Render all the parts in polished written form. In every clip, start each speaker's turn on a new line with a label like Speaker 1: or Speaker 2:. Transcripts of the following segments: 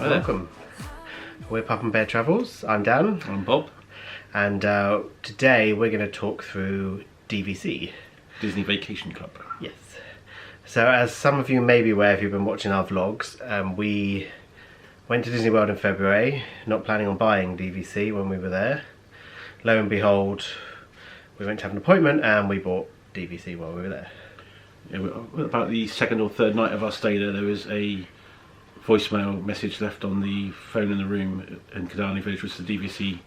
Speaker 1: Hi there.
Speaker 2: Welcome. We're Pup and Bear Travels. I'm Dan.
Speaker 1: I'm Bob.
Speaker 2: And today we're going to talk through DVC.
Speaker 1: Disney Vacation Club.
Speaker 2: Yes. So as some of you may be aware if you've been watching our vlogs, we went to Disney World in February, not planning on buying DVC when we were there. Lo and behold, we went to have an appointment and we bought DVC while we were there.
Speaker 1: Yeah, about the second or third night of our stay there was a voicemail message left on the phone in the room in Kidani Village, which is the DVC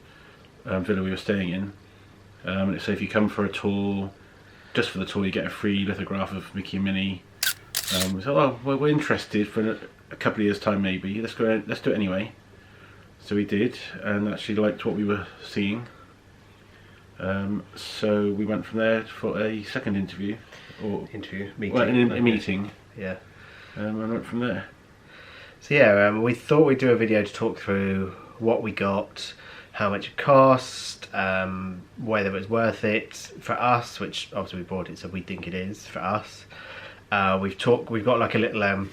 Speaker 1: villa we were staying in. It said if you come for a tour, just for the tour, you get a free lithograph of Mickey and Minnie. We said, oh, well, we're interested for a couple of years' time maybe. Let's do it anyway. So we did, and actually liked what we were seeing. So we went from there for a second interview.
Speaker 2: Meeting.
Speaker 1: Well, a meeting.
Speaker 2: Yeah.
Speaker 1: And went from there.
Speaker 2: So yeah, we thought we'd do a video to talk through what we got, how much it cost, whether it was worth it for us, which obviously we bought it, so we think it is for us. We've got like a little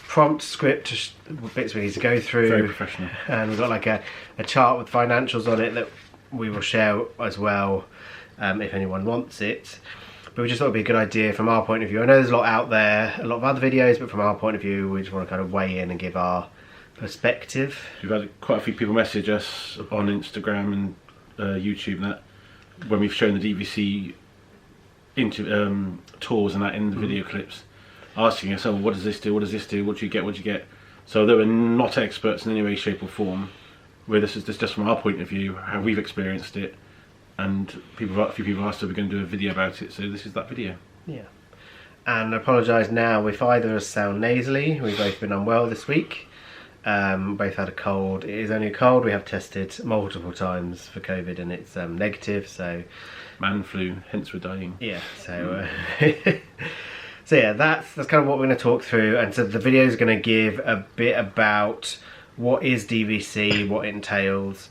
Speaker 2: prompt script, bits we need to go through.
Speaker 1: Very professional. And
Speaker 2: we've got like a chart with financials on it that we will share as well, if anyone wants it. But we just thought it'd be a good idea from our point of view. I know there's a lot out there, a lot of other videos, but from our point of view, we just want to kind of weigh in and give our perspective.
Speaker 1: We've had quite a few people message us on Instagram and YouTube and that when we've shown the DVC tours and that in the video clips, asking us, oh, what does this do, what does this do, what do you get, what do you get? So though we're not experts in any way, shape or form, where this is just from our point of view, how we've experienced it, and a few people asked if we're going to do a video about it, so this is that video.
Speaker 2: Yeah. And I apologise now if either of us sound nasally. We've both been unwell this week. Both had a cold. It is only a cold. We have tested multiple times for COVID and it's negative, so...
Speaker 1: Man flu, hence we're dying.
Speaker 2: Yeah, so... so yeah, that's kind of what we're going to talk through, and so the video is going to give a bit about what is DVC, what it entails,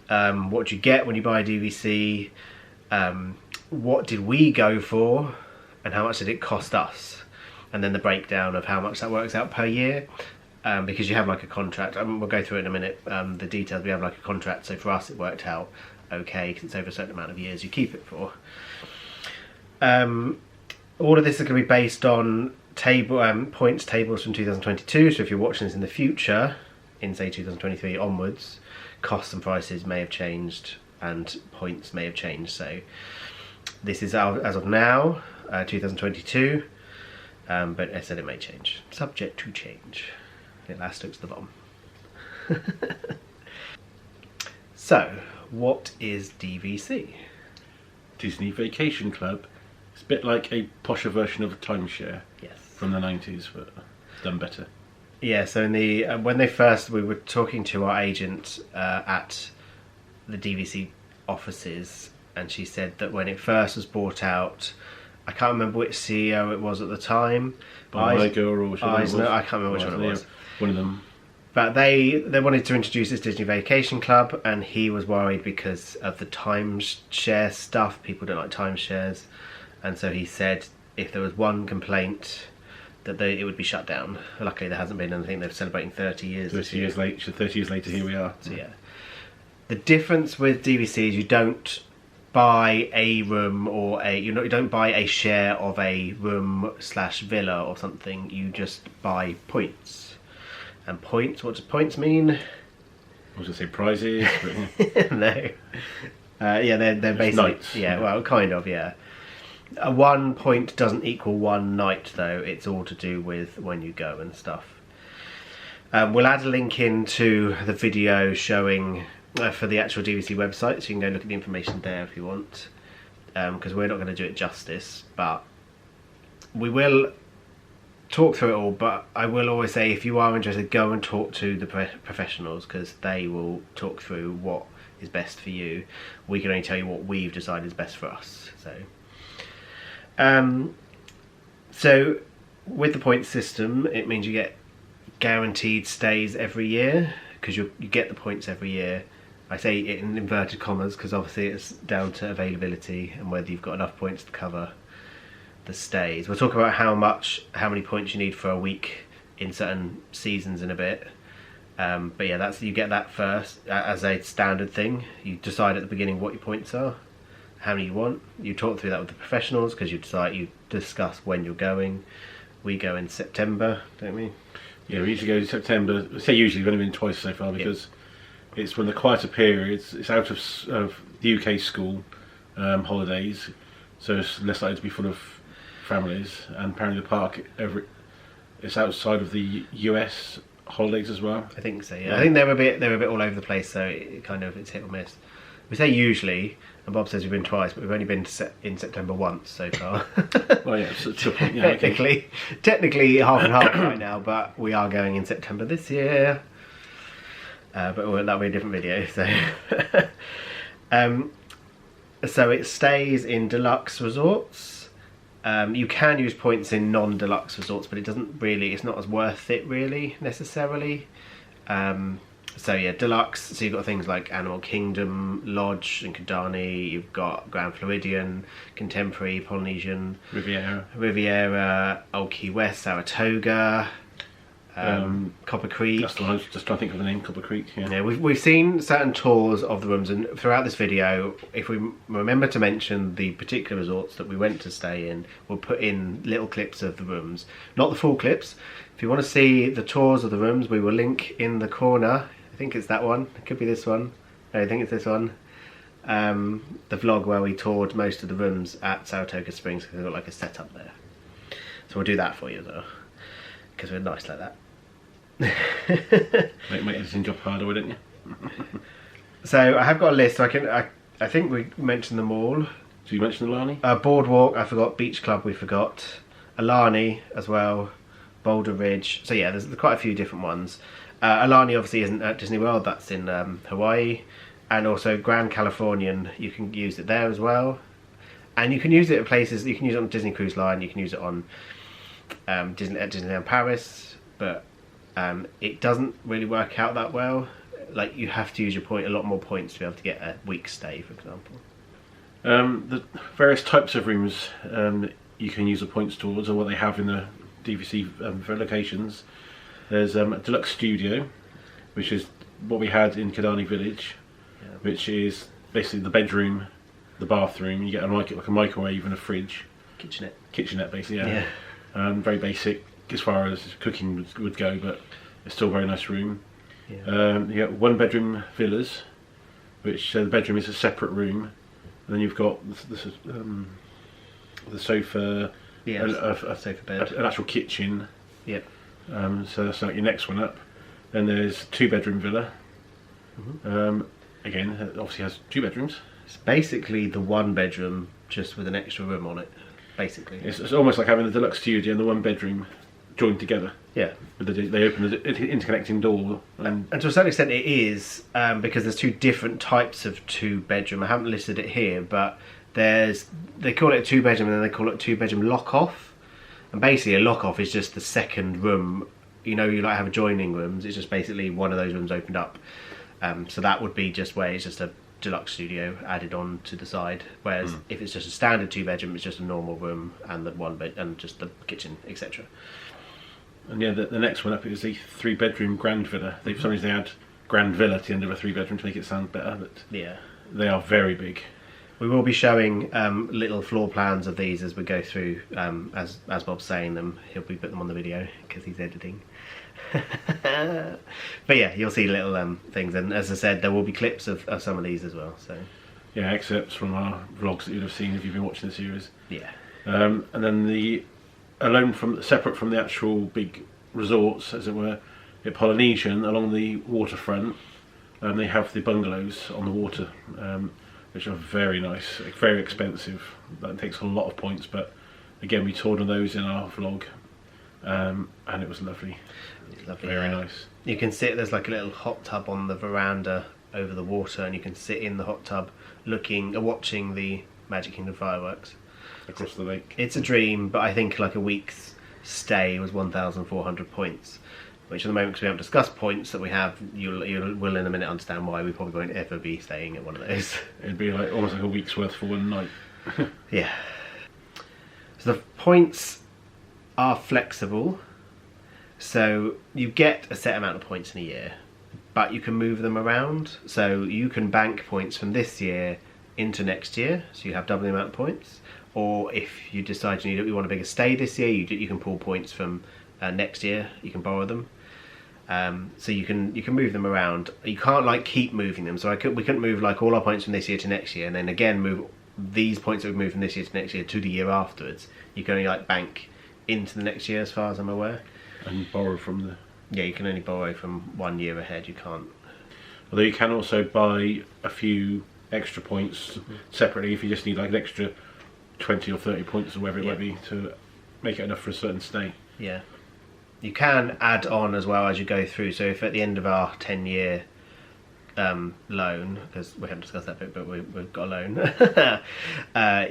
Speaker 2: what do you get when you buy a DVC, what did we go for, and how much did it cost us, and then the breakdown of how much that works out per year, because you have like a contract. We'll go through it in a minute, the details. We have like a contract, so for us it worked out okay because it's over a certain amount of years you keep it for. All of this is going to be based on points tables from 2022, so if you're watching this in the future, in say 2023 onwards, costs and prices may have changed and points may have changed. So this is as of now, 2022, but as I said, it may change, subject to change. Elastic's the bomb. So what is DVC?
Speaker 1: Disney Vacation Club. It's a bit like a posher version of a timeshare.
Speaker 2: Yes.
Speaker 1: From the 90s, but done better.
Speaker 2: Yeah, so in the when we were talking to our agent at the DVC offices, and she said that when it first was brought out, I can't remember which CEO it was at the time.
Speaker 1: Or which one it was.
Speaker 2: I can't remember which one it was.
Speaker 1: One of them.
Speaker 2: But they wanted to introduce this Disney Vacation Club, and he was worried because of the timeshare stuff. People don't like timeshares, and so he said if there was one complaint, that it would be shut down. Luckily there hasn't been anything. They're celebrating 30 years.
Speaker 1: 30 years later, here we are.
Speaker 2: So yeah. The difference with DVC is you don't buy a room or you don't buy a share of a room / villa or something. You just buy points. And points, what does points mean?
Speaker 1: I was going to say prizes, but yeah.
Speaker 2: No. Yeah, they're basically...
Speaker 1: Nights.
Speaker 2: Yeah, well, kind of, yeah. 1 point doesn't equal 1 night though, it's all to do with when you go and stuff. We'll add a link into the video showing for the actual DVC website, so you can go look at the information there if you want, because we're not going to do it justice, but we will talk through it all. But I will always say, if you are interested, go and talk to the professionals, because they will talk through what is best for you. We can only tell you what we've decided is best for us. So with the point system, it means you get guaranteed stays every year, because you get the points every year. I say it in inverted commas because obviously it's down to availability and whether you've got enough points to cover the stays. We'll talk about how many points you need for a week in certain seasons in a bit. But yeah, you get that first as a standard thing. You decide at the beginning what your points are, how many you want. You talk through that with the professionals because you discuss when you're going. We go in September, don't we?
Speaker 1: Yeah, we usually go in September. I say usually, we've only been twice so far because it's when the quieter periods. It's out of the UK school holidays, so it's less likely to be full of families. And apparently the park it's outside of the US holidays as well.
Speaker 2: I think so. Yeah, I think they're a bit all over the place. So it's hit or miss. We say usually, and Bob says we've been twice, but we've only been in September once so far.
Speaker 1: Well, yeah,
Speaker 2: technically half and half right now, but we are going in September this year. But that'll be a different video. So, so it stays in deluxe resorts. You can use points in non-deluxe resorts, but it's not as worth it really necessarily. So yeah, deluxe. So you've got things like Animal Kingdom, Lodge in Kidani. You've got Grand Floridian, Contemporary, Polynesian, Riviera, Old Key West, Saratoga, Copper Creek.
Speaker 1: That's the one I was just trying to think of the name, Copper Creek.
Speaker 2: Yeah, we've seen certain tours of the rooms, and throughout this video, if we remember to mention the particular resorts that we went to stay in, we'll put in little clips of the rooms, not the full clips. If you want to see the tours of the rooms, we will link in the corner. I think it's that one. It could be this one. No, I think it's this one. The vlog where we toured most of the rooms at Saratoga Springs because they've got like a setup there. So we'll do that for you though, because we're nice like that.
Speaker 1: Make my editing job harder, wouldn't you?
Speaker 2: So I have got a list. So I think we mentioned them all.
Speaker 1: So you mentioned Alani?
Speaker 2: Boardwalk, I forgot. Beach Club, we forgot. Alani as well. Boulder Ridge. So yeah, there's quite a few different ones. Alani obviously isn't at Disney World. That's in Hawaii. And also Grand Californian, you can use it there as well. And you can use it at places. You can use it on Disney Cruise Line. You can use it on at Disneyland Paris. But it doesn't really work out that well. Like you have to use a lot more points to be able to get a week's stay, for example. The
Speaker 1: various types of rooms you can use the points towards, or what they have in the DVC for locations. There's a deluxe studio, which is what we had in Kidani Village, which is basically the bedroom, the bathroom. You get like a microwave and a fridge. Kitchenette, basically. Yeah. Very basic as far as cooking would go, but it's still a very nice room. Yeah. You get one bedroom villas, which the bedroom is a separate room, and then you've got the sofa.
Speaker 2: Yeah, a sofa bed.
Speaker 1: An actual kitchen.
Speaker 2: Yep.
Speaker 1: So that's like your next one up. Then there's 2-bedroom villa. Again, it obviously has 2 bedrooms.
Speaker 2: It's basically the 1 bedroom just with an extra room on it. Basically,
Speaker 1: it's almost like having the deluxe studio and the 1 bedroom joined together.
Speaker 2: Yeah.
Speaker 1: They open the interconnecting door.
Speaker 2: And to a certain extent it is, because there's 2 different types of 2-bedroom. I haven't listed it here, but they call it a 2-bedroom and then they call it a 2-bedroom lock-off. And basically a lock-off is just the second room. You like have adjoining rooms. It's just basically one of those rooms opened up. So that would be just where it's just a deluxe studio added on to the side. Whereas if it's just a standard 2-bedroom, it's just a normal room and the 1 bed and just the kitchen, etc.
Speaker 1: And yeah, the next one up is a 3-bedroom grand villa. For some reason they add grand villa to the end of a 3-bedroom to make it sound better, but
Speaker 2: yeah,
Speaker 1: they are very big.
Speaker 2: We will be showing little floor plans of these as we go through. As Bob's saying them, he'll be putting them on the video because he's editing. But yeah, you'll see little things, and as I said, there will be clips of some of these as well. So
Speaker 1: yeah, excerpts from our vlogs that you'd have seen if you've been watching the series.
Speaker 2: Yeah.
Speaker 1: And then separate from the actual big resorts, as it were, at Polynesian along the waterfront, they have the bungalows on the water. Which are very nice, very expensive. That takes a lot of points, but again, we toured on those in our vlog, and it was lovely.
Speaker 2: It's lovely,
Speaker 1: very nice.
Speaker 2: You can sit. There's like a little hot tub on the veranda over the water, and you can sit in the hot tub, watching the Magic Kingdom fireworks
Speaker 1: across the lake.
Speaker 2: It's a dream, but I think like a week's stay was 1,400 points. Which at the moment, because we haven't discussed points that we have, you will in a minute understand why we probably won't ever be staying at one of those.
Speaker 1: It'd be like almost like a week's worth for one night.
Speaker 2: Yeah. So the points are flexible. So you get a set amount of points in a year, but you can move them around. So you can bank points from this year into next year, so you have double the amount of points. Or if you decide you want a bigger stay this year, you can pull points from next year. You can borrow them. So you can move them around. You can't like keep moving them. So we couldn't move like all our points from this year to next year, and then again move these points that we've moved from this year to next year to the year afterwards. You can only like bank into the next year, as far as I'm aware.
Speaker 1: And borrow from the...
Speaker 2: Yeah, you can only borrow from 1 year ahead. You can't.
Speaker 1: Although you can also buy a few extra points separately if you just need like an extra 20 or 30 points or whatever it might be to make it enough for a certain stay.
Speaker 2: Yeah. You can add on as well as you go through. So if at the end of our 10-year loan, because we haven't discussed that bit, but we've got a loan,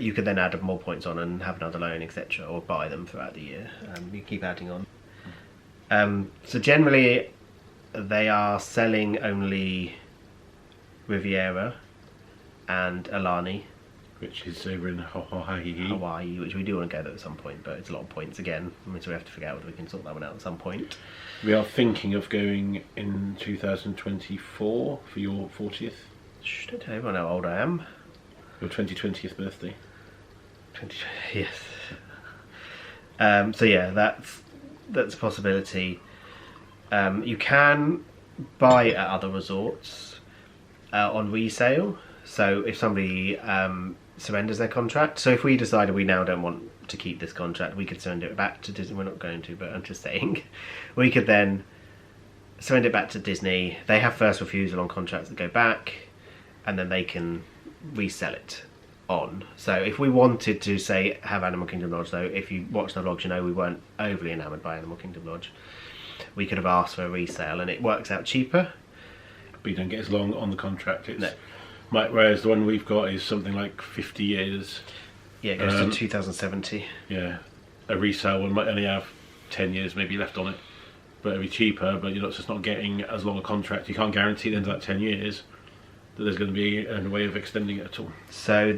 Speaker 2: you could then add more points on and have another loan, etc., or buy them throughout the year. You keep adding on. So generally, they are selling only Riviera and Alani,
Speaker 1: which is over in Hawaii,
Speaker 2: which we do want to go there at some point, but it's a lot of points again. I mean, so we have to figure out whether we can sort that one out at some point.
Speaker 1: We are thinking of going in 2024 for your 40th.
Speaker 2: Shh, don't tell everyone how old I am.
Speaker 1: Your 2020th birthday.
Speaker 2: Yes. So yeah, that's a possibility. You can buy at other resorts on resale. So if somebody surrenders their contract, so if we decided we now don't want to keep this contract, we could surrender it back to Disney. We're not going to, but I'm just saying, we could then surrender it back to Disney. They have first refusal on contracts that go back, and then they can resell it on. So if we wanted to say have Animal Kingdom Lodge, though, if you watch the vlogs, you know we weren't overly enamoured by Animal Kingdom Lodge. We could have asked for a resale, and it works out cheaper.
Speaker 1: But you don't get as long on the contract. It's,
Speaker 2: no.
Speaker 1: Whereas the one we've got is something like 50 years.
Speaker 2: Yeah, it goes to 2070.
Speaker 1: Yeah, a resale one might only have 10 years maybe left on it, but it'll be cheaper. But you're just not getting as long a contract. You can't guarantee at the end of that 10 years that there's going to be a way of extending it at all.
Speaker 2: So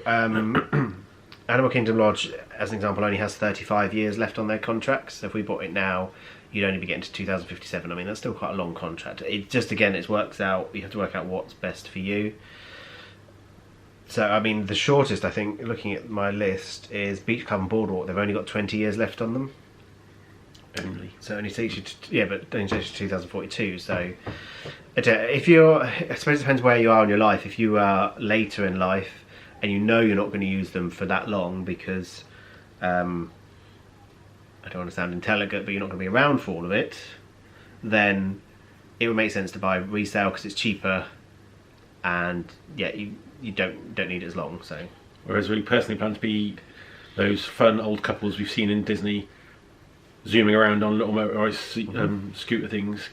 Speaker 2: Animal Kingdom Lodge, as an example, only has 35 years left on their contracts. So if we bought it now, you'd only be getting to 2057. I mean, that's still quite a long contract. It just, again, it works out. You have to work out what's best for you. So, I mean, the shortest, I think, looking at my list, is Beach Club and Boardwalk. They've only got 20 years left on them.
Speaker 1: Only.
Speaker 2: So it only takes you to, but it only takes you to 2042. So, if you're, I suppose it depends where you are in your life. If you are later in life and you know you're not going to use them for that long because, I don't want to sound intelligent, but you're not going to be around for all of it, then it would make sense to buy resale because it's cheaper, and yeah, you don't need it as long. So,
Speaker 1: whereas we personally plan to be those fun old couples we've seen in Disney, zooming around on little motorised scooter things,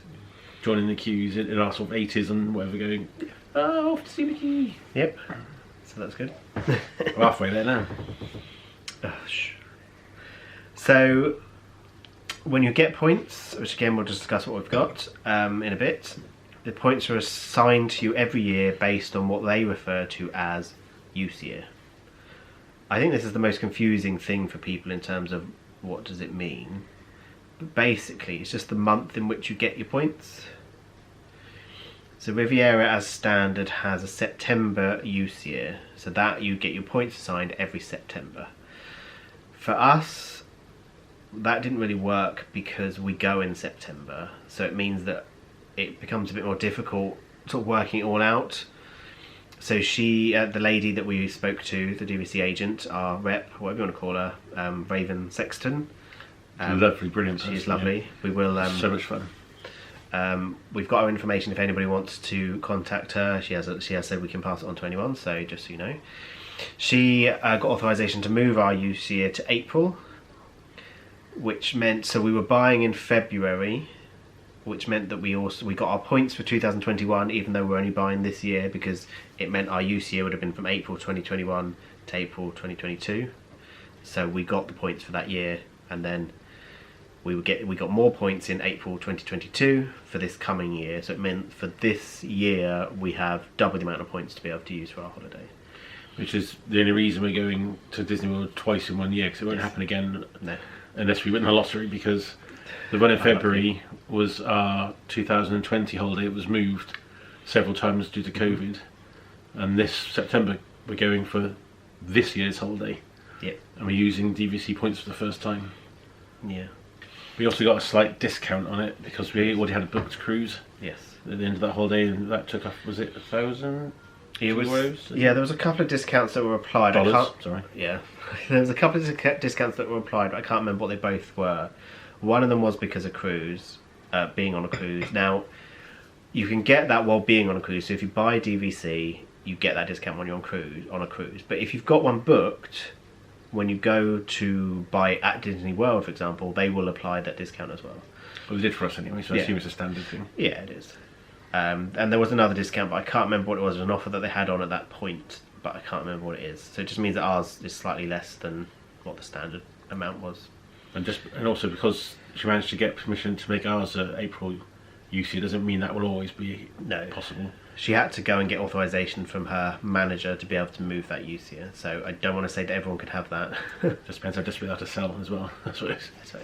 Speaker 1: joining the queues in our sort of 80s and whatever, going, oh, off to see Mickey.
Speaker 2: Yep. So that's good.
Speaker 1: We're halfway there now.
Speaker 2: So, when you get points, which again we'll just discuss what we've got in a bit, the points are assigned to you every year based on what they refer to as use year. I think this is the most confusing thing for people in terms of what does it mean. But basically, it's just the month in which you get your points. So Riviera as standard has a September use year, so that you get your points assigned every September. For us, that didn't really work because we go in September, so it means that it becomes a bit more difficult sort of working it all out. So she, the lady that we spoke to, the DVC agent, our rep, whatever you want to call her, Raven Sexton.
Speaker 1: Lovely, brilliant person.
Speaker 2: She's lovely. Yeah. We will.
Speaker 1: So much fun.
Speaker 2: We've got her information if anybody wants to contact her. She has said we can pass it on to anyone, so just so you know. She got authorization to move our use year to April, which meant, so we were buying in February, which meant that we got our points for 2021 even though we're only buying this year, because it meant our use year would have been from April 2021 to April 2022. So we got the points for that year, and then we got more points in April 2022 for this coming year. So it meant for this year we have double the amount of points to be able to use for our holiday.
Speaker 1: Which is the only reason we're going to Disney World twice in 1 year, because it won't happen again unless we win the lottery, because The one in February was our 2020 holiday. It was moved several times due to COVID, and this September we're going for this year's holiday.
Speaker 2: Yeah.
Speaker 1: And we're using DVC points for the first time.
Speaker 2: Yeah.
Speaker 1: We also got a slight discount on it because we already had a booked cruise
Speaker 2: Yes.
Speaker 1: at the end of that holiday, and that took off. Was it 1,000?
Speaker 2: It was.
Speaker 1: euros?
Speaker 2: Yeah, there was a couple of discounts that were applied.
Speaker 1: Dollars. Sorry.
Speaker 2: Yeah, there was a couple of discounts that were applied, but I can't remember what they both were. One of them was because of cruise, being on a cruise. Now, you can get that while being on a cruise. So if you buy DVC, you get that discount when you're on a cruise. But if you've got one booked, when you go to buy at Disney World, for example, they will apply that discount as well.
Speaker 1: Well, they did for us anyway, so I
Speaker 2: Yeah.
Speaker 1: assume it's a standard thing.
Speaker 2: Yeah, it is. And there was another discount, but I can't remember what it was. It was an offer that they had on at that point, but I can't remember what it is. So it just means that ours is slightly less than what the standard amount was.
Speaker 1: And also because she managed to get permission to make ours April UC, doesn't mean that will always be possible.
Speaker 2: She had to go and get authorization from her manager to be able to move that UC. So I don't want to say that everyone could have that.
Speaker 1: Just depends how desperate they are to sell as well. That's what it is.
Speaker 2: So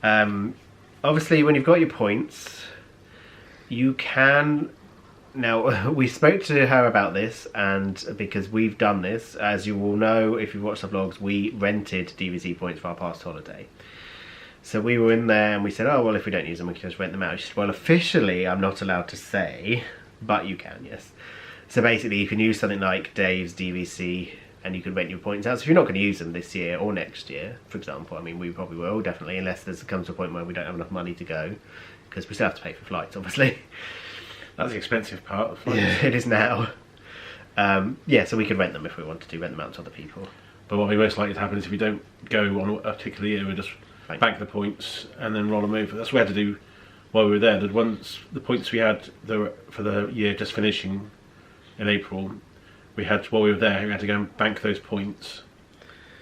Speaker 2: yeah. Obviously, when you've got your points, you can. Now, we spoke to her about this, and because we've done this, as you all know, if you've watched the vlogs, we rented DVC points for our past holiday. So we were in there and we said, oh, well, if we don't use them, we can just rent them out. She said, well, officially, I'm not allowed to say, but you can, yes. So basically, you can use something like Dave's DVC and you can rent your points out. So if you're not going to use them this year or next year, for example, I mean, we probably will, definitely, unless there comes to a point where we don't have enough money to go, because we still have to pay for flights, obviously.
Speaker 1: That's the expensive part of
Speaker 2: Yeah, it is now. Yeah, so we could rent them if we wanted to, rent them out to other people.
Speaker 1: But what will be most likely to happen is if we don't go on a particular year, we'll just bank the points and then roll them over. That's what we had to do while we were there. The points we had for the year just finishing in April, while we were there, we had to go and bank those points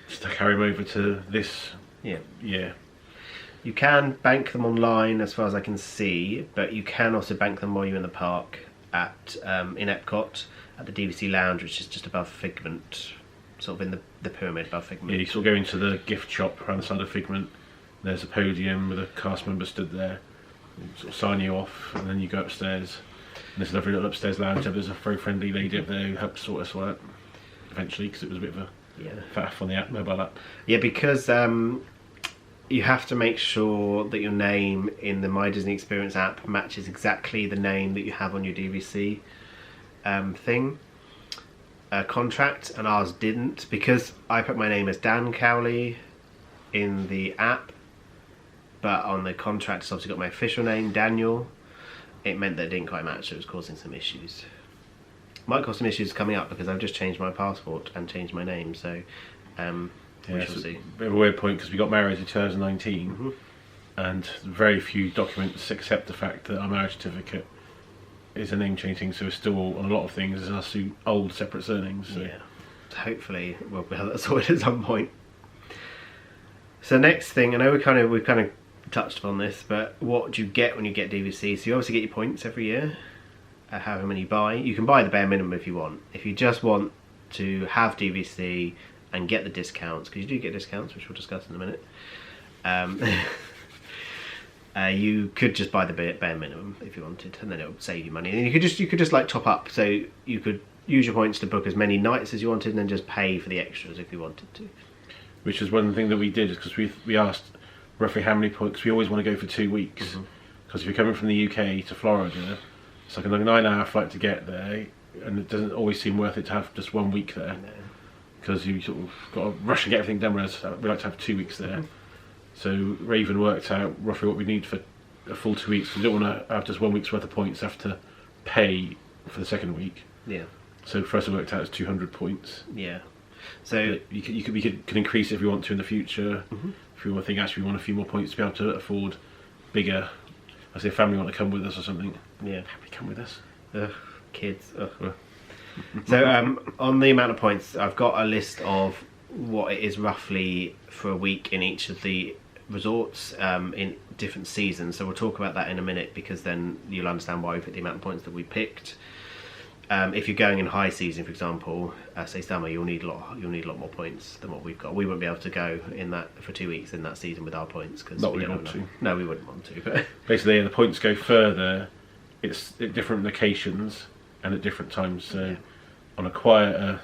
Speaker 1: just to carry them over to this year.
Speaker 2: You can bank them online as far as I can see, but you can also bank them while you're in the park in Epcot at the DVC Lounge, which is just above Figment, sort of in the pyramid above Figment.
Speaker 1: Yeah, you sort of go into the gift shop around the side of Figment. There's a podium with a cast member stood there, sort of sign you off, and then you go upstairs. And there's a lovely little upstairs lounge. There's a very friendly lady up there who helped sort us out eventually, because it was a bit of a faff on the mobile app. Yeah,
Speaker 2: because you have to make sure that your name in the My Disney Experience app matches exactly the name that you have on your DVC contract, and ours didn't, because I put my name as Dan Cowley in the app, but on the contract it's obviously got my official name, Daniel. It meant that it didn't quite match, so it was causing some issues. Might cause some issues coming up because I've just changed my passport and changed my name, so we shall see.
Speaker 1: A bit of a weird point because we got married in 2019 and very few documents accept the fact that our marriage certificate is a name changing, so we're still on a lot of things as our old separate surnames. So.
Speaker 2: Yeah, hopefully we'll have that sorted at some point. So next thing, I know we've kind of touched upon this, but what do you get when you get DVC? So you obviously get your points every year, however many you buy. You can buy the bare minimum if you want. If you just want to have DVC and get the discounts, because you do get discounts, which we'll discuss in a minute, you could just buy the bare minimum if you wanted, and then it would save you money. And you could just like top up, so you could use your points to book as many nights as you wanted, and then just pay for the extras if you wanted to.
Speaker 1: Which is one thing that we did, because we asked roughly how many points. We always want to go for 2 weeks, because if you're coming from the UK to Florida, it's like a 9-hour flight to get there, and it doesn't always seem worth it to have just 1 week there, because you sort of got to rush and get everything done, whereas we like to have 2 weeks there. So Raven worked out roughly what we need for a full 2 weeks. We don't want to have just 1 week's worth of points, have to pay for the second week.
Speaker 2: Yeah.
Speaker 1: So for us it worked out as 200 points.
Speaker 2: Yeah. So
Speaker 1: we could increase it if we want to in the future. If we want to think actually we want a few more points to be able to afford bigger. I say family want to come with us or something.
Speaker 2: Yeah.
Speaker 1: Family come with us.
Speaker 2: Kids. So on the amount of points, I've got a list of what it is roughly for a week in each of the resorts in different seasons. So we'll talk about that in a minute, because then you'll understand why we picked the amount of points that we picked. if you're going in high season, for example, say summer, you'll need a lot more points than what we've got. We wouldn't be able to go in that for 2 weeks in that season with our points because we don't want to. No, we wouldn't want to. But
Speaker 1: basically, the points go further. It's at different locations and at different times. So on a quieter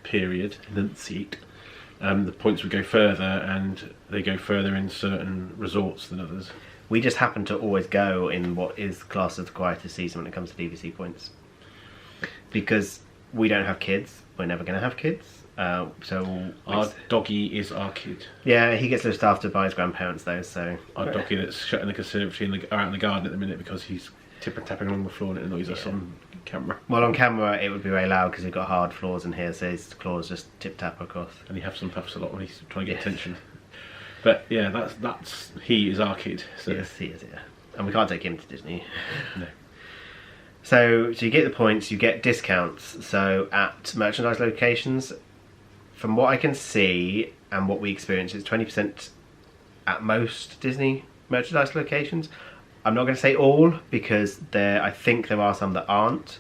Speaker 1: period, the points would go further, and they go further in certain resorts than others.
Speaker 2: We just happen to always go in what is classed as the quietest season when it comes to DVC points, because we don't have kids. We're never going to have kids. So
Speaker 1: our doggy is our kid.
Speaker 2: Yeah, he gets looked after by his grandparents though. So
Speaker 1: our doggy that's shut in the conservatory or out in the garden at the minute because he's tapping along the floor and it annoys us on camera.
Speaker 2: Well, on camera it would be very loud because we've got hard floors in here, so his claws just tip tap across.
Speaker 1: And he huffs and puffs a lot when he's trying to get attention. But yeah, he is our kid. So.
Speaker 2: Yes, he is. Yeah, and we can't take him to Disney.
Speaker 1: No.
Speaker 2: So you get the points, you get discounts. So at merchandise locations, from what I can see and what we experience, it's 20% at most Disney merchandise locations. I'm not going to say all because I think there are some that aren't.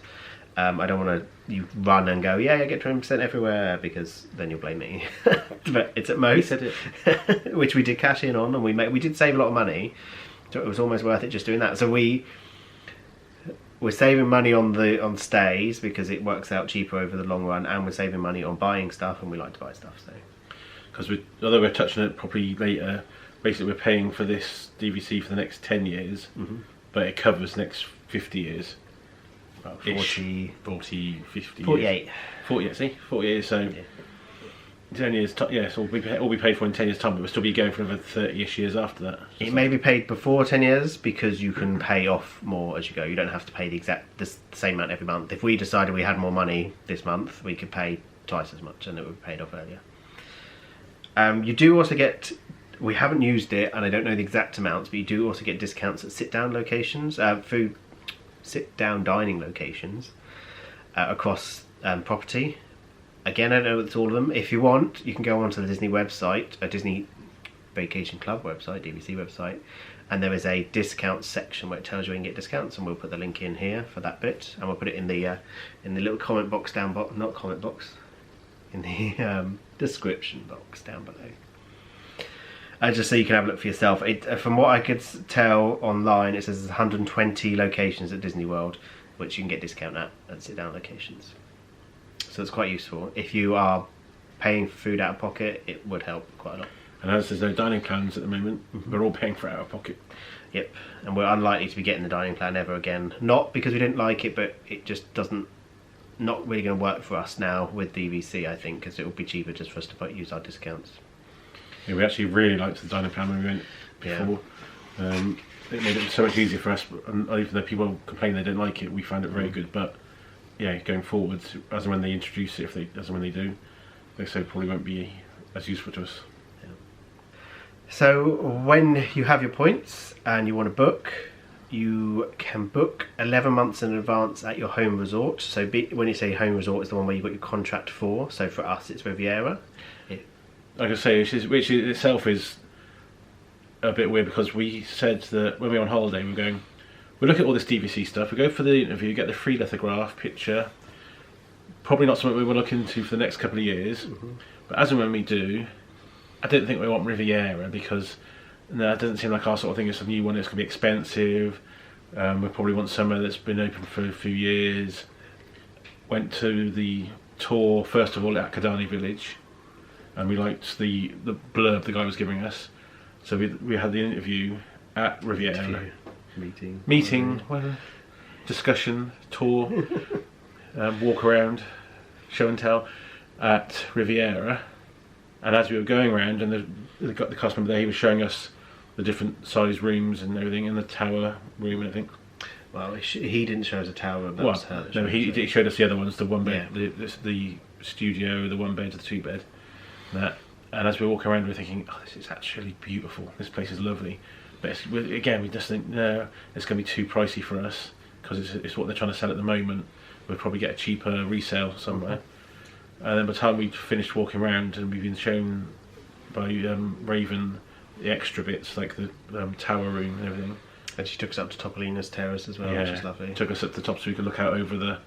Speaker 2: I don't want to you run and go, yeah, I get 20% everywhere, because then you'll blame me. But it's at most.
Speaker 1: He said it.
Speaker 2: Which we did cash in on, and we did save a lot of money, so it was almost worth it just doing that. So we're saving money on stays because it works out cheaper over the long run, and we're saving money on buying stuff, and we like to buy stuff. So
Speaker 1: because although we're touching it probably later, basically we're paying for this DVC for the next 10 years, but it covers the next 50 years.
Speaker 2: About 40,
Speaker 1: 50
Speaker 2: 48
Speaker 1: years. 48, see? 40 years, so 10 years, so all be paid for in 10 years time, but we'll still be going for another 30ish years after that.
Speaker 2: It may be paid before 10 years because you can pay off more as you go. You don't have to pay the same amount every month. If we decided we had more money this month, we could pay twice as much and it would be paid off earlier. You do also get, we haven't used it and I don't know the exact amounts, but you do also get discounts at sit-down locations, sit-down dining locations across property. Again, I don't know if it's all of them. If you want, you can go onto the Disney website, a Disney Vacation Club website, DVC website, and there is a discounts section where it tells you you can get discounts, and we'll put the link in here for that bit, and we'll put it in the little comment box down below, not comment box, in the description box down below. Just so you can have a look for yourself. From what I could tell online, it says there's 120 locations at Disney World, which you can get discount at sit-down locations. So it's quite useful. If you are paying for food out of pocket, it would help quite a lot.
Speaker 1: And as there's no dining plans at the moment, we're all paying for it out of pocket.
Speaker 2: Yep, and we're unlikely to be getting the dining plan ever again. Not because we didn't like it, but it just not really going to work for us now with DVC, I think, because it would be cheaper just for us to use our discounts.
Speaker 1: Yeah, we actually really liked the dining plan when we went before. Yeah. It made it so much easier for us, and even though people complain they don't like it, we found it very good. But yeah, going forward, as and when they introduce it, as and when they do, they say probably won't be as useful to us.
Speaker 2: Yeah. So when you have your points and you want to book, you can book 11 months in advance at your home resort. So when you say home resort, it's the one where you've got your contract for. So for us, it's Riviera.
Speaker 1: Like I say, which itself is a bit weird, because we said that when we were on holiday, we look at all this DVC stuff, we go for the interview, get the free lithograph picture. Probably not something we will look into for the next couple of years, but as and when we do, I don't think we want Riviera, because it doesn't seem like our sort of thing. It's a new one, it's going to be expensive. We probably want somewhere that's been open for a few years. Went to the tour, first of all, at Kidani Village, and we liked the blurb the guy was giving us. So we had the interview at Riviera. Meeting, discussion, tour, walk around, show and tell at Riviera. And as we were going around, and the cast member there, he was showing us the different size rooms and everything, in the tower room and everything.
Speaker 2: Well, he didn't show us a tower, but that was her.
Speaker 1: No, he showed us the other ones, the one bed, the studio, the one bed, the two bed. And as we walk around, we're thinking, oh, this is actually beautiful. This place is lovely. But again, we just think, no, it's going to be too pricey for us, because it's what they're trying to sell at the moment. We'll probably get a cheaper resale somewhere. And then by the time we finished walking around, and we've been shown by Raven the extra bits, like the tower room and everything.
Speaker 2: And she took us up to Topolino's Terrace as well,
Speaker 1: Yeah,
Speaker 2: which is lovely.
Speaker 1: took us up to the top so we could look out over the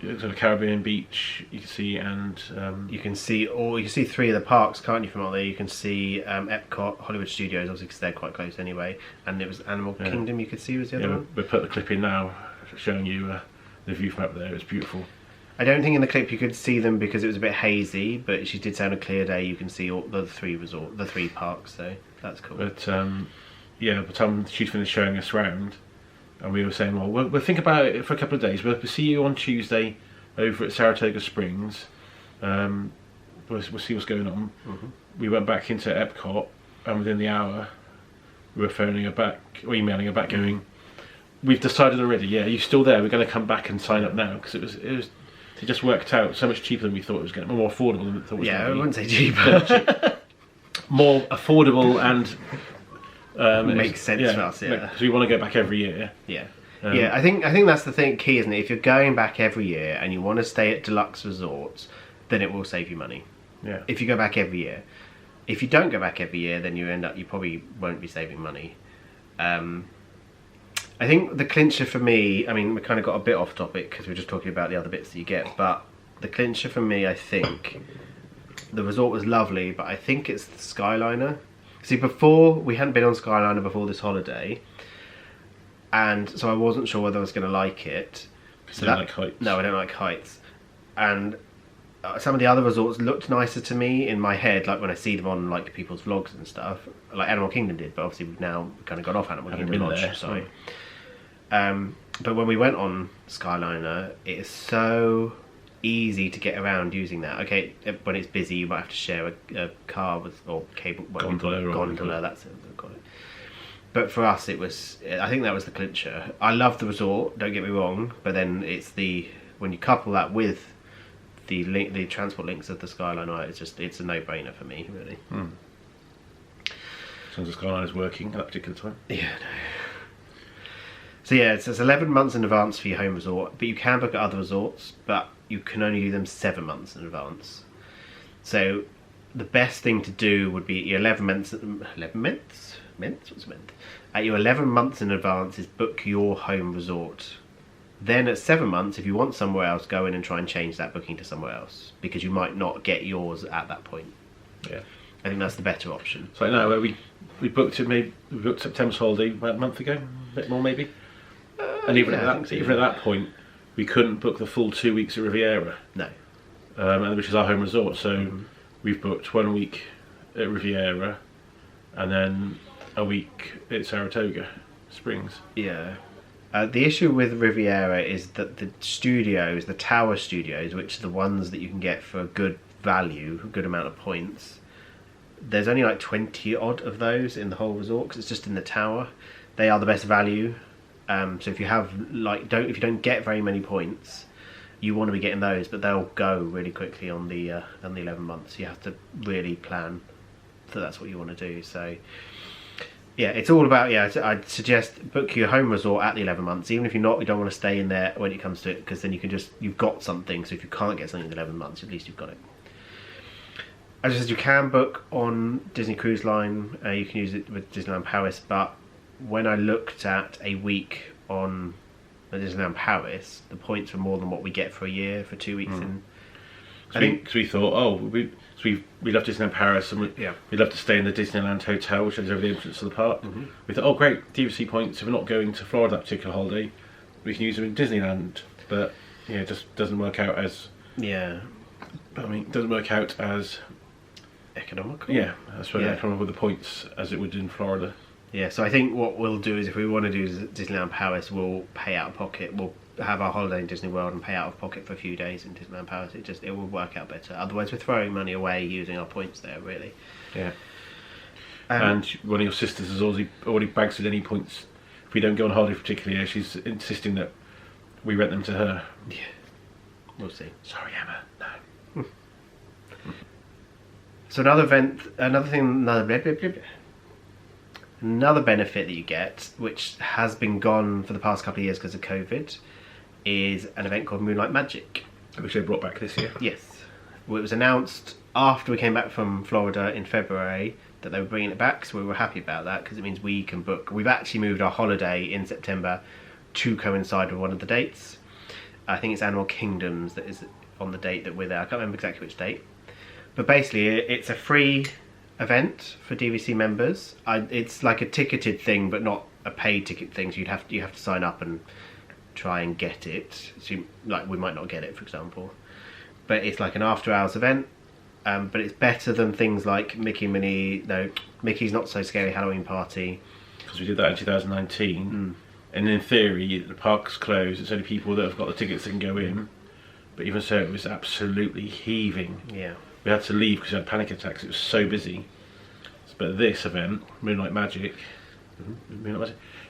Speaker 1: sort of Caribbean beach. You can see, and
Speaker 2: You can see 3 of the parks, can't you, from up there? You can see Epcot, Hollywood Studios, obviously because they're quite close anyway, and it was Animal Kingdom you could see was the other one.
Speaker 1: we put the clip in now, showing you the view from up there. It's beautiful.
Speaker 2: I don't think in the clip you could see them because it was a bit hazy, but she did say on a clear day you can see all the 3 parks, so that's cool.
Speaker 1: But yeah, by the time she'd finished showing us around, and we were saying, well, we'll think about it for a couple of days. We'll see you on Tuesday over at Saratoga Springs. We'll see what's going on.
Speaker 2: Mm-hmm.
Speaker 1: We went back into Epcot, and within the hour, we were phoning her back, or emailing her back, going, "We've decided already. Yeah, are you still there? We're going to come back and sign up now," because it just worked out so much cheaper than we thought it was going to be, more affordable than we thought it was going to be.
Speaker 2: Yeah, I wouldn't say cheaper.
Speaker 1: More affordable and
Speaker 2: makes sense for us, yeah.
Speaker 1: Because we want to go back every year.
Speaker 2: Yeah. Yeah, I think that's the thing, key, isn't it? If you're going back every year and you want to stay at deluxe resorts, then it will save you money.
Speaker 1: Yeah.
Speaker 2: If you go back every year. If you don't go back every year, then you probably won't be saving money. I think the clincher for me, I mean, we kind of got a bit off topic because we were just talking about the other bits that you get, but the clincher for me, I think, the resort was lovely, but I think it's the Skyliner. See, we hadn't been on Skyliner before this holiday, and so I wasn't sure whether I was going to like it.
Speaker 1: So you don't like heights?
Speaker 2: No, I don't like heights. And some of the other resorts looked nicer to me in my head, like when I see them on like people's vlogs and stuff, like Animal Kingdom did, but obviously we've now kind of got off Animal Kingdom Lodge.
Speaker 1: There,
Speaker 2: sorry. But when we went on Skyliner, it is so easy to get around using that. Okay, when it's busy, you might have to share a car with, or cable, gondola. That's it. I've got it. But for us, I think that was the clincher. I love the resort. Don't get me wrong, but then when you couple that with the transport links of the Skyliner, it's a no-brainer for me, really.
Speaker 1: As long as the Skyliner is working at that particular time.
Speaker 2: Yeah. No. So yeah, it's 11 months in advance for your home resort, but you can book at other resorts, but you can only do them 7 months in advance. So the best thing to do would be at your 11 months? What's meant? At your 11 months in advance is book your home resort. Then at 7 months, if you want somewhere else, go in and try and change that booking to somewhere else, because you might not get yours at that point.
Speaker 1: Yeah,
Speaker 2: I think that's the better option.
Speaker 1: So now where we booked it, maybe we booked September's holiday about a month ago, a bit more maybe. And even at that point, we couldn't book the full 2 weeks at Riviera.
Speaker 2: No.
Speaker 1: Which is our home resort. So we've booked 1 week at Riviera, and then a week at Saratoga Springs.
Speaker 2: Yeah. The issue with Riviera is that the tower studios, which are the ones that you can get for a good value, a good amount of points, there's only like 20 odd of those in the whole resort because it's just in the tower. They are the best value. So if you don't get very many points, you want to be getting those, but they'll go really quickly on the 11 months. You have to really plan that that's what you want to do. So yeah, it's all about, I'd suggest book your home resort at the 11 months, even if you don't want to stay in there when it comes to it, because then you've got something. So if you can't get something in 11 months, at least you've got it. As I said, you can book on Disney Cruise Line. You can use it with Disneyland Paris, but when I looked at a week on Disneyland Paris, the points were more than what we get for a year for 2 weeks in.
Speaker 1: Because we thought, we love Disneyland Paris, and we'd love to stay in the Disneyland Hotel, which is over the entrance to the park. We thought, great, DVC points. If we're not going to Florida that particular holiday, we can use them in Disneyland. But it just doesn't work out as. Yeah. I mean, it doesn't work out as
Speaker 2: economical.
Speaker 1: Yeah, that's what economical with the points as it would in Florida. Yeah,
Speaker 2: so I think what we'll do is, if we want to do Disneyland Paris, we'll pay out of pocket. We'll have our holiday in Disney World and pay out of pocket for a few days in Disneyland Paris. It will work out better. Otherwise, we're throwing money away using our points there, really.
Speaker 1: Yeah. And one of your sisters has already bagged with any points. If we don't go on holiday for a particular year, she's insisting that we rent them to her.
Speaker 2: Yeah. We'll see.
Speaker 1: Sorry, Emma. No.
Speaker 2: So another benefit that you get, which has been gone for the past couple of years because of COVID, is an event called Moonlight Magic.
Speaker 1: Which they brought back this year.
Speaker 2: Yes. Well, it was announced after we came back from Florida in February that they were bringing it back, so we were happy about that because it means we can book. We've actually moved our holiday in September to coincide with one of the dates. I think it's Animal Kingdoms that is on the date that we're there. I can't remember exactly which date, but basically it's a free event for DVC members. It's like a ticketed thing, but not a paid ticket thing. So you have to sign up and try and get it. So like we might not get it, for example, but it's like an after-hours event. But it's better than things like Mickey's Not So Scary Halloween Party.
Speaker 1: Because we did that in 2019, and in theory the park's closed. It's only people that have got the tickets that can go in. But even so, it was absolutely heaving.
Speaker 2: Yeah.
Speaker 1: We had to leave because we had panic attacks. It was so busy. But this event, Moonlight Magic,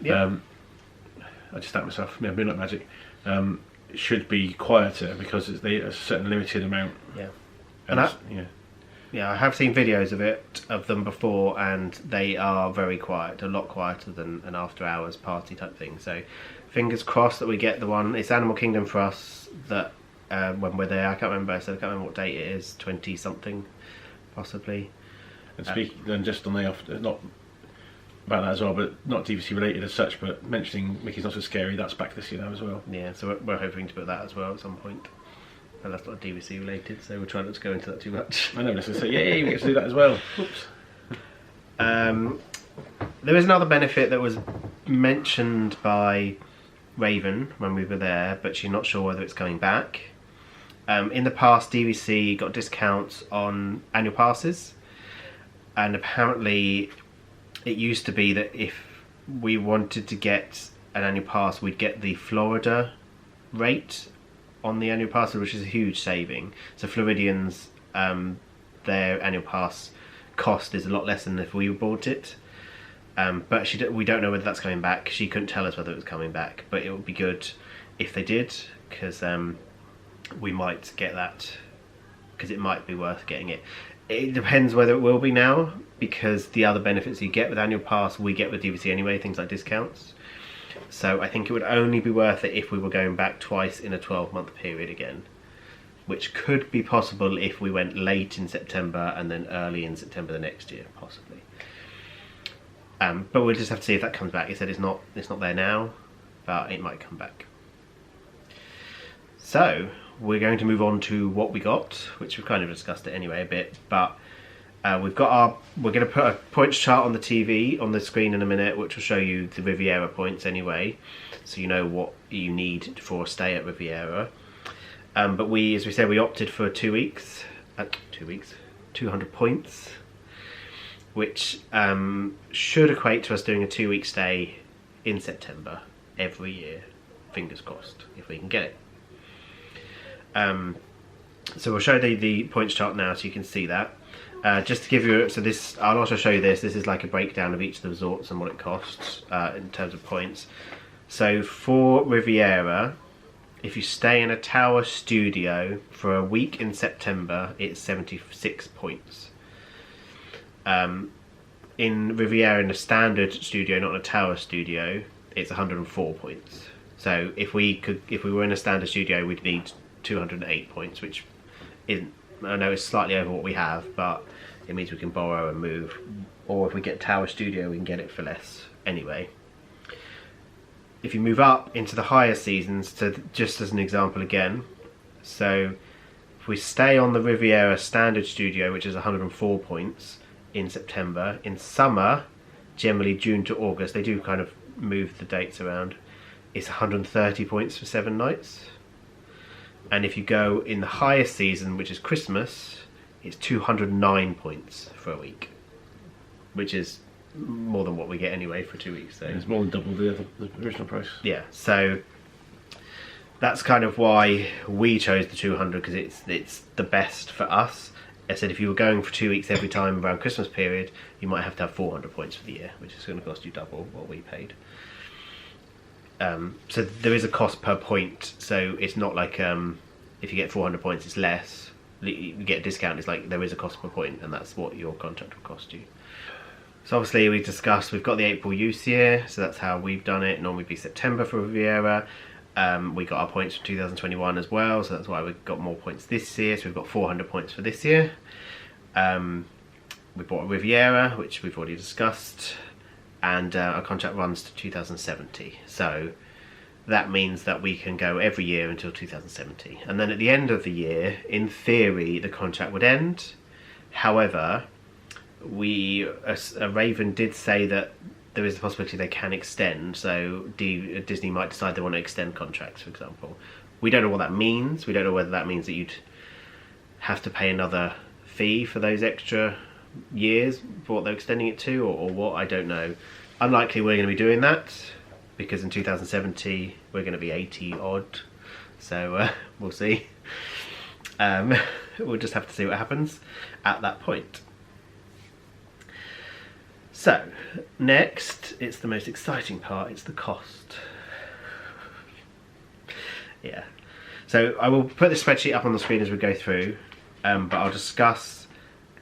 Speaker 2: Yeah.
Speaker 1: I just stabbed myself. Yeah, Moonlight Magic should be quieter because they a certain limited amount.
Speaker 2: Yeah.
Speaker 1: And
Speaker 2: I have seen videos of them before, and they are very quiet, a lot quieter than an after-hours party type thing. So, fingers crossed that we get the one. It's Animal Kingdom for us that when we're there. I can't remember what date it is. 20 something, possibly.
Speaker 1: And speaking, just on the off, not about that as well, but not DVC related as such, but mentioning Mickey's Not So Scary, that's back this year now as well.
Speaker 2: Yeah, so we're hoping to put that as well at some point. But that's not DVC related, so we're trying not to go into that too much.
Speaker 1: I know, let's say, yay, we get to do that as well. Oops.
Speaker 2: There is another benefit that was mentioned by Raven when we were there, but she's not sure whether it's coming back. In the past, DVC got discounts on annual passes, and apparently it used to be that if we wanted to get an annual pass, we'd get the Florida rate on the annual pass, which is a huge saving. So Floridians, their annual pass cost is a lot less than if we bought it. But we don't know whether that's coming back. She couldn't tell us whether it was coming back, but it would be good if they did, because we might get that, because it might be worth getting it. It depends whether it will be now, because the other benefits you get with annual pass we get with DVC anyway, things like discounts. So I think it would only be worth it if we were going back twice in a 12-month period again, which could be possible if we went late in September and then early in September the next year, possibly. But we'll just have to see if that comes back. He said it's not there now, but it might come back. So we're going to move on to what we got, which we've kind of discussed it anyway a bit, but we're going to put a points chart on the TV, on the screen in a minute, which will show you the Riviera points anyway, so you know what you need for a stay at Riviera. But as we said, we opted for 2 weeks, 200 points, which should equate to us doing a 2-week stay in September every year, fingers crossed, if we can get it. So we'll show the points chart now so you can see that. Just to give you, I'll also show you this is like a breakdown of each of the resorts and what it costs in terms of points. So for Riviera, if you stay in a tower studio for a week in September, it's 76 points. In Riviera, in a standard studio, not a tower studio, it's 104 points. So if we were in a standard studio, we'd need 208 points, which isn't, I know it's slightly over what we have, but it means we can borrow and move. Or if we get Tower Studio, we can get it for less anyway. If you move up into the higher seasons, just as an example again, so if we stay on the Riviera Standard Studio, which is 104 points in September, in summer, generally June to August, they do kind of move the dates around, it's 130 points for 7 nights. And if you go in the highest season, which is Christmas, it's 209 points for a week, which is more than what we get anyway for 2 weeks. So
Speaker 1: it's more than double the original price.
Speaker 2: Yeah, so that's kind of why we chose the 200, because it's the best for us. I said if you were going for 2 weeks every time around Christmas period, you might have to have 400 points for the year, which is going to cost you double what we paid. So there is a cost per point, so it's not like if you get 400 points it's less, you get a discount. It's like there is a cost per point, and that's what your contract will cost you. So obviously we discussed, we've got the April use year, so that's how we've done it. Normally it'd be September for Riviera. We got our points for 2021 as well, so that's why we've got more points this year, so we've got 400 points for this year. we bought a Riviera, which we've already discussed, and our contract runs to 2070. So that means that we can go every year until 2070. And then at the end of the year, in theory, the contract would end. However, Raven did say that there is a possibility they can extend, so Disney might decide they want to extend contracts, for example. We don't know what that means. We don't know whether that means that you'd have to pay another fee for those extra years for what they're extending it to, or what, I don't know. Unlikely we're going to be doing that, because in 2070 we're going to be 80 odd, so we'll see. We'll just have to see what happens at that point. So, next, it's the most exciting part, it's the cost. Yeah. So I will put the spreadsheet up on the screen as we go through, but I'll discuss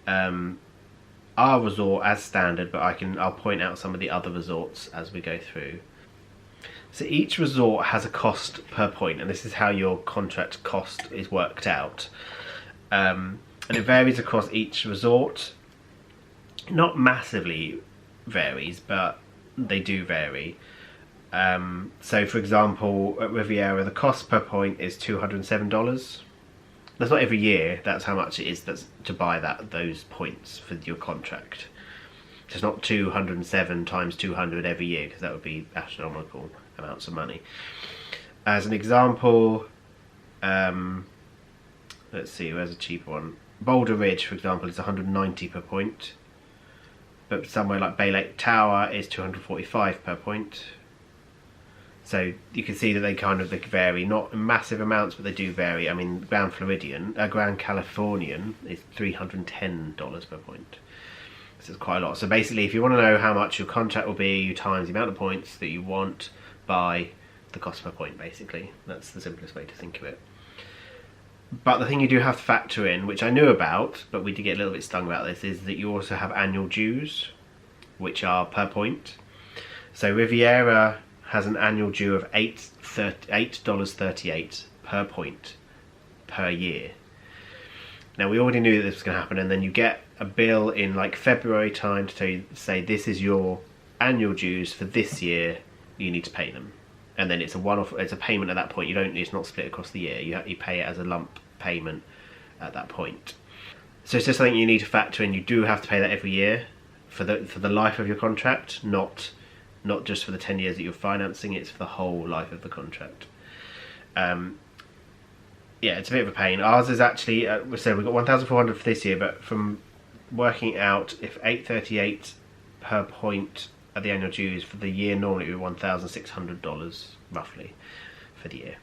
Speaker 2: our resort as standard, but I'll point out some of the other resorts as we go through. So each resort has a cost per point, and this is how your contract cost is worked out. And it varies across each resort. Not massively varies, but they do vary. So for example, at Riviera, the cost per point is $207. That's not every year, that's how much it is to buy those points for your contract. So it's not 207 times 200 every year, because that would be astronomical amounts of money. As an example, let's see, where's a cheaper one? Boulder Ridge, for example, is 190 per point. But somewhere like Bay Lake Tower is 245 per point. So you can see that they vary, not in massive amounts, but they do vary. I mean, Grand Californian is $310 per point. So it's quite a lot. So basically, if you want to know how much your contract will be, you times the amount of points that you want by the cost per point, basically. That's the simplest way to think of it. But the thing you do have to factor in, which I knew about, but we did get a little bit stung about this, is that you also have annual dues, which are per point. So Riviera has an annual due of $8.38 per point per year. Now, we already knew that this was going to happen, and then you get a bill in like February time to say this is your annual dues for this year, you need to pay them. And then it's a one-off, it's a payment at that point. It's not split across the year. You pay it as a lump payment at that point. So it's just something you need to factor in. You do have to pay that every year for the life of your contract, not just for the 10 years that you're financing. It's for the whole life of the contract. Yeah, it's a bit of a pain. Ours is actually, we said we've got 1,400 for this year, but from working out, if $8.38 per point at the annual dues for the year, normally it would be $1,600 roughly for the year.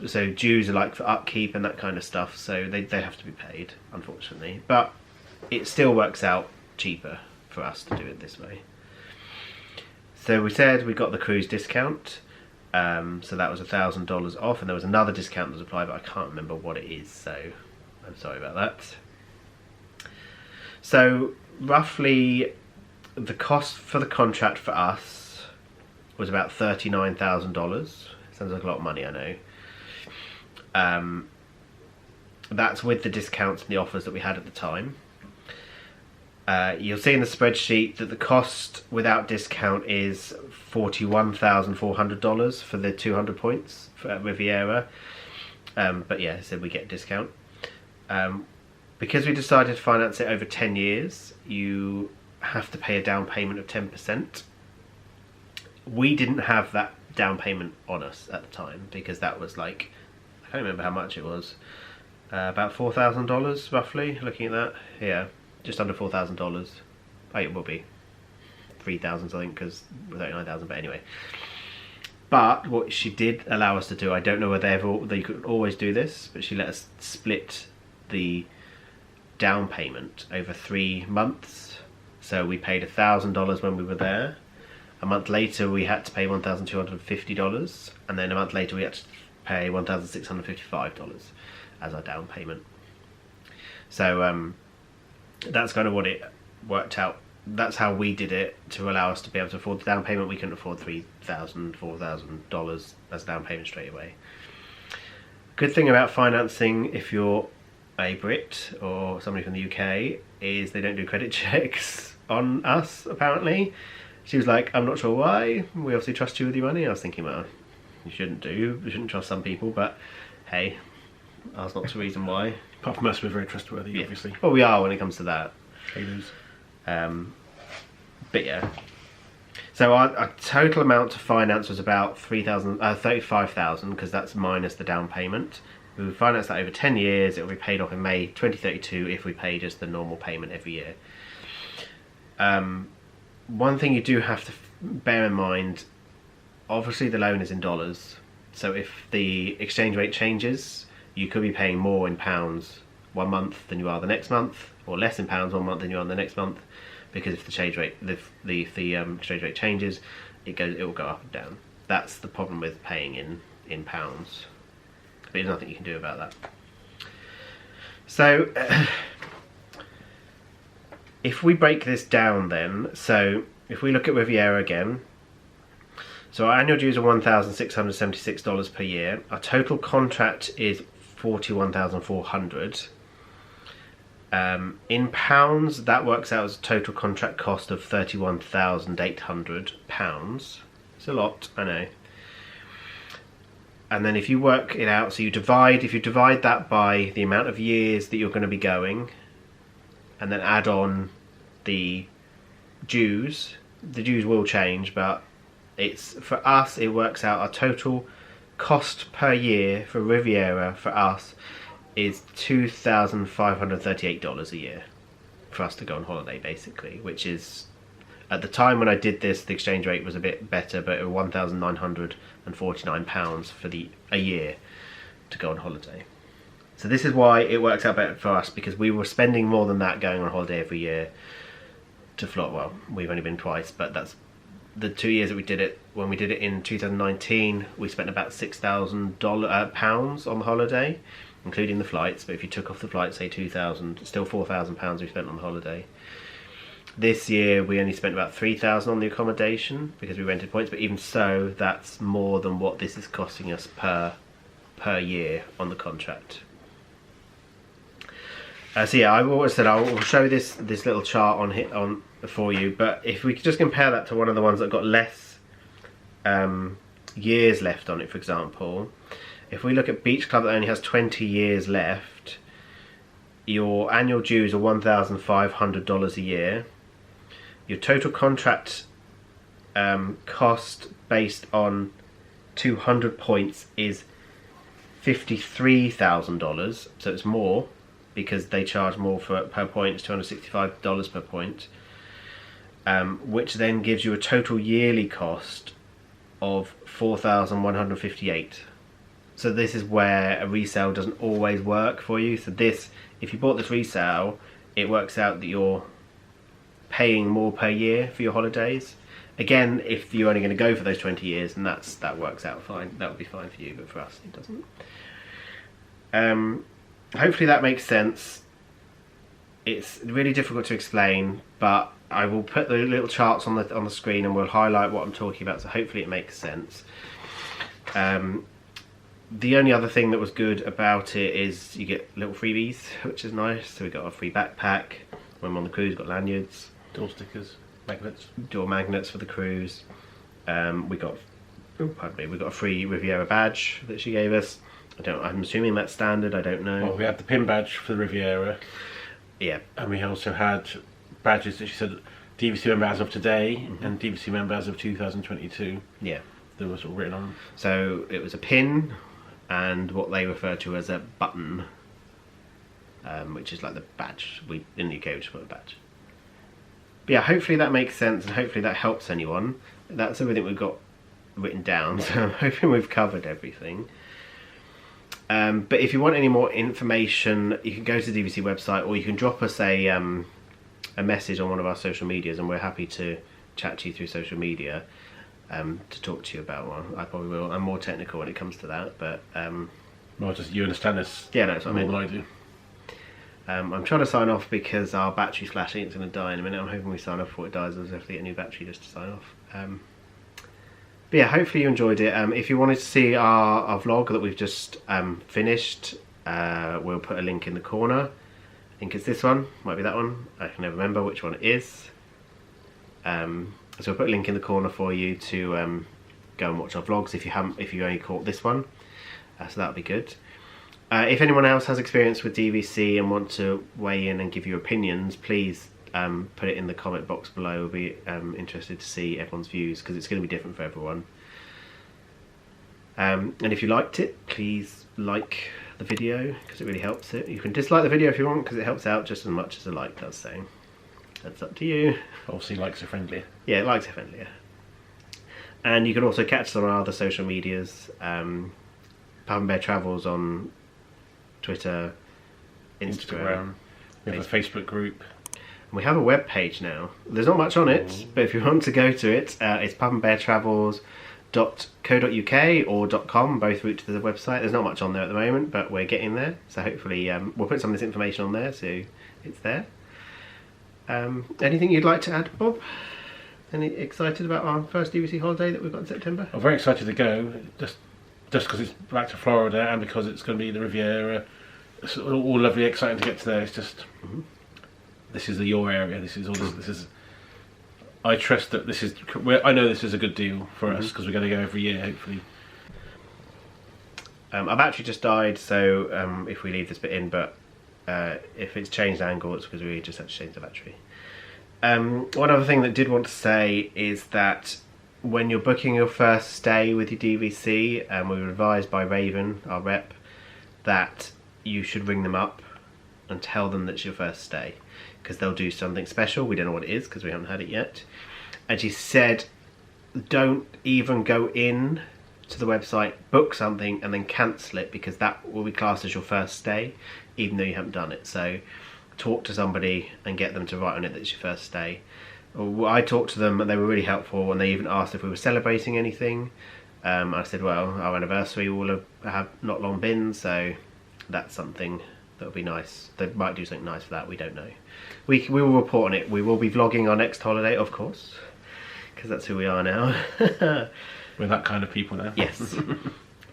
Speaker 2: So dues are like for upkeep and that kind of stuff, so they have to be paid, unfortunately. But it still works out cheaper for us to do it this way. So we said we got the cruise discount, so that was $1,000 off, and there was another discount that was applied, but I can't remember what it is, so I'm sorry about that. So roughly the cost for the contract for us was about $39,000. Sounds like a lot of money, I know. That's with the discounts and the offers that we had at the time. You'll see in the spreadsheet that the cost without discount is $41,400 for the 200 points for Riviera. But yeah, so we get a discount. Because we decided to finance it over 10 years, you have to pay a down payment of 10%. We didn't have that down payment on us at the time, because that was like, I can't remember how much it was, about $4,000 roughly, looking at that. Yeah, just under $4,000. Oh, it will be 3,000 I think, because 39,000, but anyway. But what she did allow us to do, I don't know whether they could always do this, but she let us split the down payment over 3 months. So we paid $1,000 when we were there. A month later we had to pay $1,250, and then a month later we had to pay $1,655 as our down payment. So that's kind of what it worked out. That's how we did it to allow us to be able to afford the down payment. We couldn't afford $3,000, $4,000 as down payment straight away. Good thing about financing, if you're a Brit or somebody from the UK is they don't do credit checks on us, apparently. She was like, I'm not sure why, we obviously trust you with your money. I was thinking, well, you shouldn't trust some people, but hey, that's not the reason why.
Speaker 1: Apart from us, we're very trustworthy, obviously.
Speaker 2: Well, we are when it comes to that.
Speaker 1: Tailors.
Speaker 2: But yeah. So our total amount to finance was about 35,000, because that's minus the down payment. We would finance that over 10 years. It will be paid off in May 2032 if we pay just the normal payment every year. One thing you do have to bear in mind, obviously the loan is in dollars. So if the exchange rate changes, you could be paying more in pounds one month than you are the next month, or less in pounds one month than you are the next month, because if the exchange rate exchange rate changes, it will go up and down. That's the problem with paying in pounds. But there's nothing you can do about that. So if we break this down then, so if we look at Riviera again, so our annual dues are $1,676 per year. Our total contract is $41,400. In pounds, that works out as a total contract cost of £31,800. It's a lot, I know. And then if you work it out, so if you divide that by the amount of years that you're going to be going, and then add on the dues will change, but for us it works out our total cost per year for Riviera for us is $2,538 a year for us to go on holiday, basically, which is, at the time when I did this, the exchange rate was a bit better, but it was £1,949 for a year to go on holiday. So this is why it works out better for us, because we were spending more than that going on holiday every year to Florida. Well, we've only been twice, but that's the 2 years that we did it. When we did it in 2019, we spent about £6,000 on the holiday, including the flights. But if you took off the flights, say 2,000, still £4,000 we spent on the holiday. This year we only spent about 3,000 on the accommodation because we rented points, but even so, that's more than what this is costing us per year on the contract. So yeah, I always said I will show this little chart on for you, but if we could just compare that to one of the ones that got less years left on it, for example, if we look at Beach Club that only has 20 years left, your annual dues are $1,500 a year. Your total contract cost based on 200 points is $53,000, so it's more because they charge more per point. It's $265 per point, which then gives you a total yearly cost of $4,158. So this is where a resale doesn't always work for you. So this, if you bought this resale, it works out that you're paying more per year for your holidays. Again, if you're only going to go for those 20 years, and that works out fine. That would be fine for you, but for us, it doesn't. Hopefully that makes sense. It's really difficult to explain, but I will put the little charts on the screen and we'll highlight what I'm talking about, so hopefully it makes sense. The only other thing that was good about it is you get little freebies, which is nice. So we got a free backpack when we're on the cruise, got lanyards,
Speaker 1: door stickers, magnets,
Speaker 2: door magnets for the cruise. We got a free Riviera badge that she gave us. I'm assuming that's standard, I don't know.
Speaker 1: Well, we had the pin badge for the Riviera.
Speaker 2: Yeah.
Speaker 1: And we also had badges that she said DVC member as of today and DVC member as of 2022.
Speaker 2: Yeah.
Speaker 1: That was all written on.
Speaker 2: So it was a pin and what they refer to as a button, which is like the badge. In the UK we just put a badge. But yeah, hopefully that makes sense and hopefully that helps anyone. That's everything we've got written down, so I'm hoping we've covered everything. But if you want any more information, you can go to the DVC website, or you can drop us a message on one of our social medias, and we're happy to chat to you through social media to talk to you about one. I probably will. I'm more technical when it comes to that, but
Speaker 1: well, just you understand this.
Speaker 2: Yeah, no, that's what
Speaker 1: more
Speaker 2: I mean.
Speaker 1: than I do.
Speaker 2: I'm trying to sign off because our battery's flashing. It's going to die in a minute. I'm hoping we sign off before it dies. I'll have to get a new battery just to sign off. But yeah, hopefully you enjoyed it. If you wanted to see our vlog that we've just finished, we'll put a link in the corner. I think it's this one, might be that one. I can never remember which one it is. So we'll put a link in the corner for you to go and watch our vlogs if you only caught this one. So that'll be good. If anyone else has experience with DVC and want to weigh in and give your opinions, please put it in the comment box below. We'll be interested to see everyone's views, because it's going to be different for everyone. And if you liked it, please like the video, because it really helps it. You can dislike the video if you want, because it helps out just as much as a like does, so that's up to you.
Speaker 1: Obviously likes are friendlier.
Speaker 2: Yeah, likes are friendlier. And you can also catch us on our other social medias. Pub and Bear Travels on Twitter, Instagram.
Speaker 1: We have a Facebook group.
Speaker 2: We have a web page now. There's not much on it, but if you want to go to it, it's pubandbeartravels.co.uk or .com, both route to the website. There's not much on there at the moment, but we're getting there. So hopefully we'll put some of this information on there, so it's there. Anything you'd like to add, Bob? Any excited about our first DVC holiday that we've got in September?
Speaker 1: I'm very excited to go, just because it's back to Florida and because it's going to be the Riviera. It's all lovely, exciting to get to there. It's just... This is your area. This is. I trust that this is. I know this is a good deal for us, because we're going to go every year, hopefully. Our battery just died, so if we leave this bit in, but if it's changed angle, it's because we just had to change the battery. One other thing that I did want to say is that when you're booking your first stay with your DVC, we were advised by Raven, our rep, that you should ring them up and tell them that's your first stay, because they'll do something special. We don't know what it is because we haven't had it yet. And she said, don't even go in to the website, book something and then cancel it, because that will be classed as your first stay even though you haven't done it. So talk to somebody and get them to write on it that it's your first stay. I talked to them and they were really helpful, and they even asked if we were celebrating anything. I said, well, our anniversary will have not long been, so that's something that would be nice. They might do something nice for that, we don't know. We will report on it. We will be vlogging our next holiday, of course, because that's who we are now. We're that kind of people now.
Speaker 2: Yes.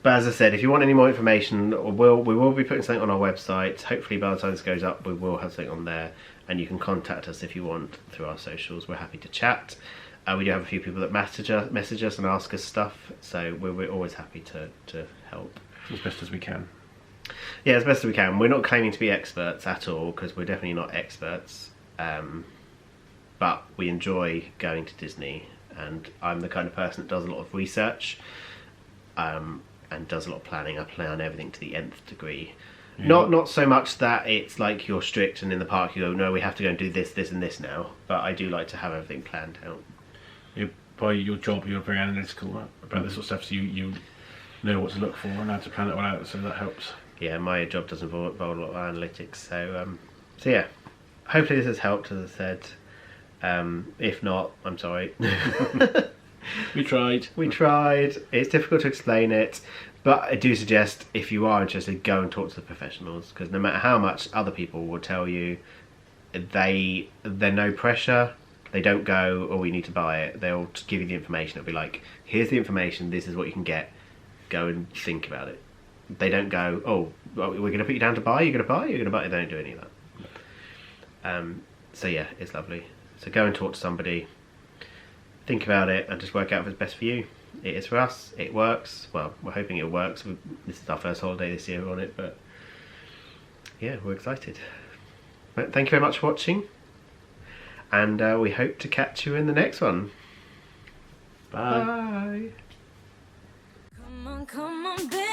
Speaker 2: But as I said, if you want any more information, we will be putting something on our website. Hopefully by the time this goes up, we will have something on there, and you can contact us if you want through our socials. We're happy to chat. We do have a few people that message us and ask us stuff, so we're always happy to help.
Speaker 1: As best as we can.
Speaker 2: Yeah, as best as we can. We're not claiming to be experts at all, because we're definitely not experts. But we enjoy going to Disney, and I'm the kind of person that does a lot of research and does a lot of planning. I plan everything to the nth degree. Yeah. Not so much that it's like you're strict and in the park you go, no, we have to go and do this, this and this now. But I do like to have everything planned out.
Speaker 1: By your job, you're very analytical about this sort of stuff, so you know what to look for and how to plan it all out, so that helps. Yeah, my job does involve a lot of analytics, so yeah. Hopefully this has helped, as I said. If not, I'm sorry. We tried. It's difficult to explain it, but I do suggest, if you are interested, go and talk to the professionals, because no matter how much other people will tell you, they're no pressure. They don't go, oh, we need to buy it. They'll just give you the information. It'll be like, here's the information, this is what you can get. Go and think about it. They don't go, oh, we're going to put you down to buy, you're going to buy. They don't do any of that. So yeah, it's lovely. So go and talk to somebody, think about it, and just work out if it's best for you. It is for us, it works. Well, we're hoping it works. This is our first holiday this year on it, but yeah, we're excited. But thank you very much for watching, and we hope to catch you in the next one. Bye.
Speaker 3: Come on, baby.